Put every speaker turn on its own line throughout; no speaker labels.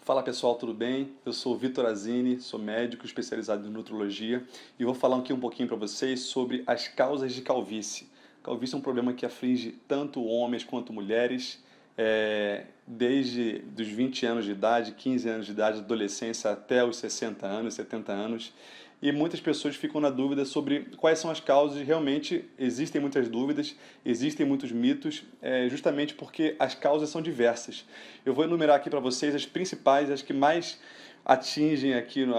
Fala pessoal, tudo bem? Eu sou o Vitor Azini, sou médico especializado em nutrologia e vou falar aqui um pouquinho para vocês sobre as causas de calvície. Calvície é um problema que aflige tanto homens quanto mulheres, desde dos 20 anos de idade, 15 anos de idade, adolescência até os 60 anos, 70 anos. E muitas pessoas ficam na dúvida sobre quais são as causas. Realmente existem muitas dúvidas, existem muitos mitos, justamente porque as causas são diversas. Eu vou enumerar aqui para vocês as principais, as que mais atingem aqui no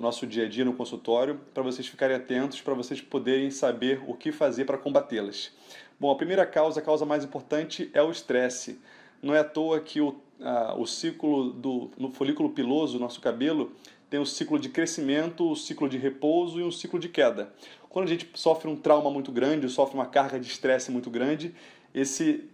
nosso dia a dia no consultório, para vocês ficarem atentos, para vocês poderem saber o que fazer para combatê-las. Bom, a primeira causa, a causa mais importante, é o estresse. Não é à toa que o ciclo no folículo piloso, nosso cabelo, tem um ciclo de crescimento, um ciclo de repouso e um ciclo de queda. Quando a gente sofre um trauma muito grande, sofre uma carga de estresse muito grande,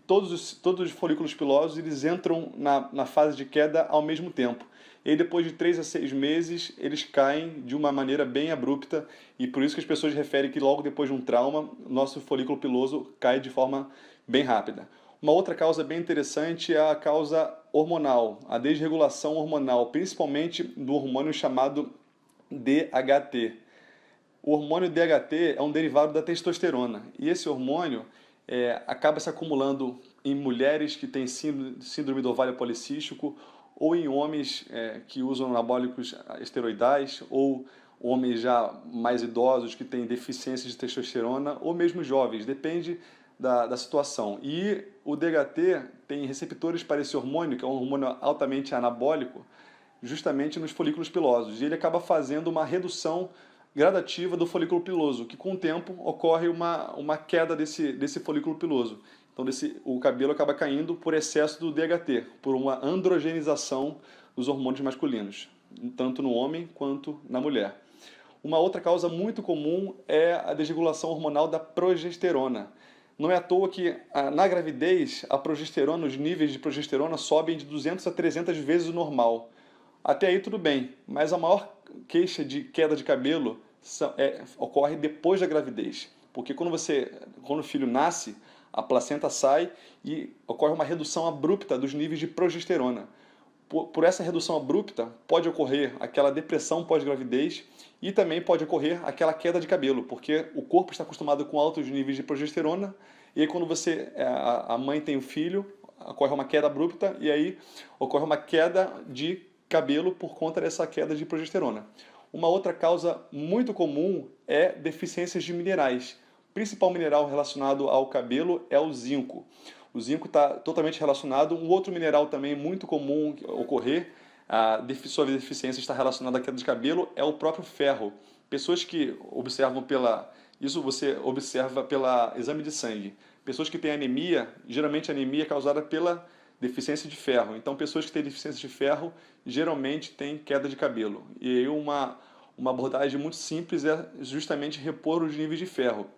todos os folículos pilosos eles entram na fase de queda ao mesmo tempo. E aí, depois de 3 a 6 meses, eles caem de uma maneira bem abrupta, e por isso que as pessoas referem que logo depois de um trauma, nosso folículo piloso cai de forma bem rápida. Uma outra causa bem interessante é a causa hormonal, a desregulação hormonal, principalmente do hormônio chamado DHT. O hormônio DHT é um derivado da testosterona, e esse hormônio acaba se acumulando em mulheres que têm síndrome do ovário policístico, ou em homens que usam anabólicos esteroidais, ou homens já mais idosos que têm deficiência de testosterona, ou mesmo jovens, depende da situação. E o DHT tem receptores para esse hormônio, que é um hormônio altamente anabólico, justamente nos folículos pilosos. E ele acaba fazendo uma redução gradativa do folículo piloso, que com o tempo ocorre uma queda desse folículo piloso. Então o cabelo acaba caindo por excesso do DHT, por uma androgenização dos hormônios masculinos, tanto no homem quanto na mulher. Uma outra causa muito comum é a desregulação hormonal da progesterona. Não é à toa que na gravidez a progesterona, os níveis de progesterona sobem de 200 a 300 vezes o normal. Até aí tudo bem, mas a maior queixa de queda de cabelo ocorre depois da gravidez. Porque quando o filho nasce, a placenta sai e ocorre uma redução abrupta dos níveis de progesterona. Por essa redução abrupta, pode ocorrer aquela depressão pós-gravidez e também pode ocorrer aquela queda de cabelo, porque o corpo está acostumado com altos níveis de progesterona, e aí quando a mãe tem o filho, ocorre uma queda abrupta e aí ocorre uma queda de cabelo por conta dessa queda de progesterona. Uma outra causa muito comum é deficiências de minerais. O principal mineral relacionado ao cabelo é o zinco. O zinco está totalmente relacionado. Um outro mineral também muito comum ocorrer, sua deficiência está relacionada à queda de cabelo, é o próprio ferro. Pessoas que observam isso você observa pelo exame de sangue. Pessoas que têm anemia, geralmente a anemia é causada pela deficiência de ferro. Então, pessoas que têm deficiência de ferro geralmente têm queda de cabelo. E aí uma abordagem muito simples é justamente repor os níveis de ferro.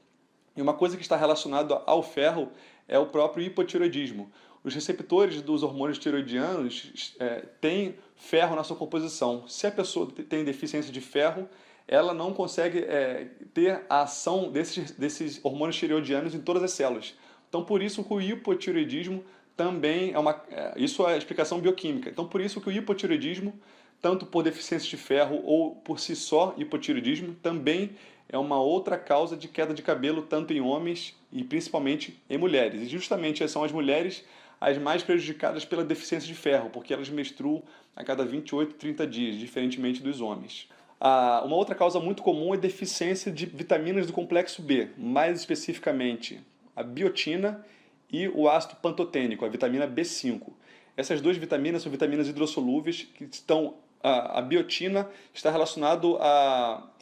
E uma coisa que está relacionada ao ferro é o próprio hipotireoidismo. Os receptores dos hormônios tireoidianos têm ferro na sua composição. Se a pessoa tem deficiência de ferro, ela não consegue ter a ação desses hormônios tireoidianos em todas as células. Então, por isso que o hipotireoidismo também isso é a explicação bioquímica. Então, por isso que o hipotireoidismo, tanto por deficiência de ferro ou por si só hipotireoidismo, também é uma outra causa de queda de cabelo, tanto em homens e principalmente em mulheres. E justamente são as mulheres as mais prejudicadas pela deficiência de ferro, porque elas menstruam a cada 28, 30 dias, diferentemente dos homens. Uma outra causa muito comum é deficiência de vitaminas do complexo B, mais especificamente a biotina e o ácido pantotênico, a vitamina B5. Essas duas vitaminas são vitaminas hidrossolúveis que estão. A biotina está relacionado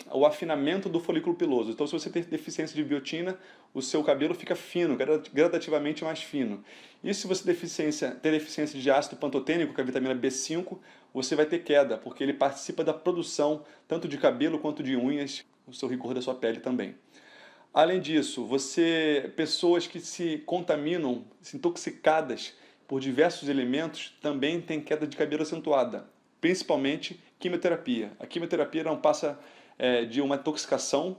ao afinamento do folículo piloso. Então, se você tem deficiência de biotina, o seu cabelo fica fino, gradativamente mais fino. E se você ter deficiência de ácido pantotênico, que é a vitamina B5, você vai ter queda, porque ele participa da produção tanto de cabelo quanto de unhas, o seu rigor da sua pele também. Além disso, pessoas que se contaminam, se intoxicadas por diversos elementos, também têm queda de cabelo acentuada, principalmente quimioterapia. A quimioterapia não passa de uma intoxicação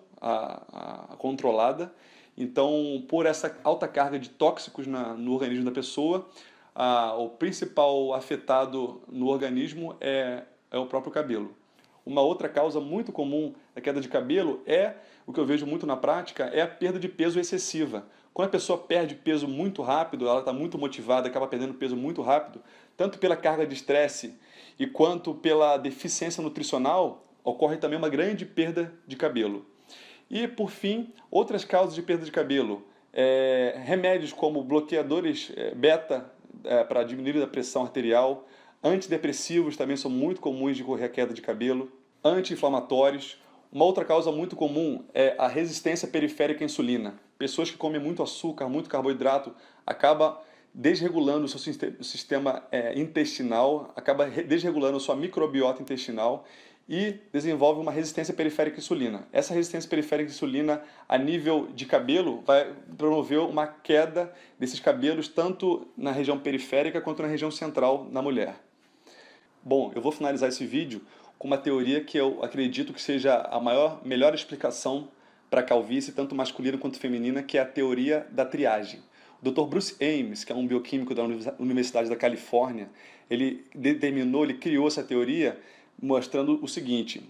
controlada. Então, por essa alta carga de tóxicos no organismo da pessoa, o principal afetado no organismo é o próprio cabelo. Uma outra causa muito comum da queda de cabelo o que eu vejo muito na prática, é a perda de peso excessiva. Quando a pessoa perde peso muito rápido, ela está muito motivada, acaba perdendo peso muito rápido, tanto pela carga de estresse e quanto pela deficiência nutricional, ocorre também uma grande perda de cabelo. E, por fim, outras causas de perda de cabelo. Remédios como bloqueadores beta para diminuir a pressão arterial, antidepressivos também são muito comuns de ocorrer a queda de cabelo, anti-inflamatórios. Uma outra causa muito comum é a resistência periférica à insulina. Pessoas que comem muito açúcar, muito carboidrato, acaba desregulando o seu sistema intestinal, acaba desregulando a sua microbiota intestinal e desenvolve uma resistência periférica à insulina. Essa resistência periférica à insulina, a nível de cabelo, vai promover uma queda desses cabelos tanto na região periférica quanto na região central na mulher. Bom, eu vou finalizar esse vídeo com uma teoria que eu acredito que seja a melhor explicação para a calvície, tanto masculina quanto feminina, que é a teoria da triagem. O Dr. Bruce Ames, que é um bioquímico da Universidade da Califórnia, ele criou essa teoria mostrando o seguinte: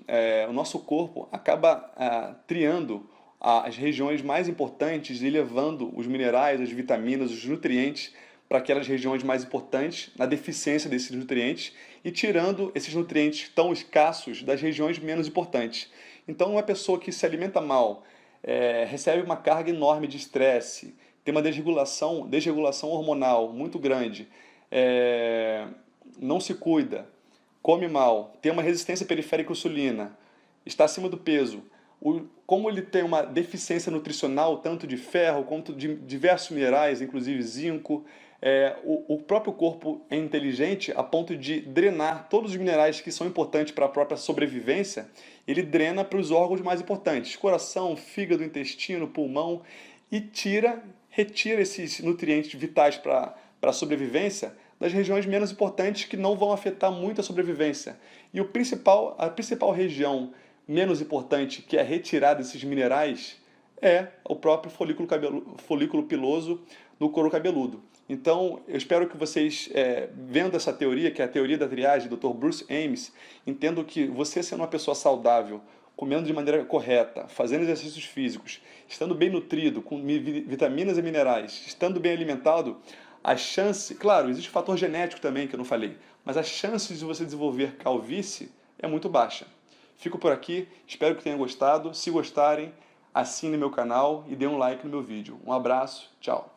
o nosso corpo acaba triando as regiões mais importantes e levando os minerais, as vitaminas, os nutrientes para aquelas regiões mais importantes, na deficiência desses nutrientes, e tirando esses nutrientes tão escassos das regiões menos importantes. Então, uma pessoa que se alimenta mal, recebe uma carga enorme de estresse, tem uma desregulação hormonal muito grande, não se cuida, come mal, tem uma resistência periférica à insulina, está acima do peso, como ele tem uma deficiência nutricional, tanto de ferro quanto de diversos minerais, inclusive zinco, o próprio corpo é inteligente a ponto de drenar todos os minerais que são importantes para a própria sobrevivência, ele drena para os órgãos mais importantes, coração, fígado, intestino, pulmão, e retira esses nutrientes vitais para a sobrevivência das regiões menos importantes que não vão afetar muito a sobrevivência. E a principal região menos importante que é retirada desses minerais é o próprio folículo piloso no couro cabeludo. Então, eu espero que vocês, vendo essa teoria, que é a teoria da triagem do Dr. Bruce Ames, entendam que você sendo uma pessoa saudável, comendo de maneira correta, fazendo exercícios físicos, estando bem nutrido, com vitaminas e minerais, estando bem alimentado, a chance, claro, existe o fator genético também que eu não falei, mas as chances de você desenvolver calvície é muito baixa. Fico por aqui, espero que tenham gostado. Se gostarem, assine meu canal e dê um like no meu vídeo. Um abraço, tchau!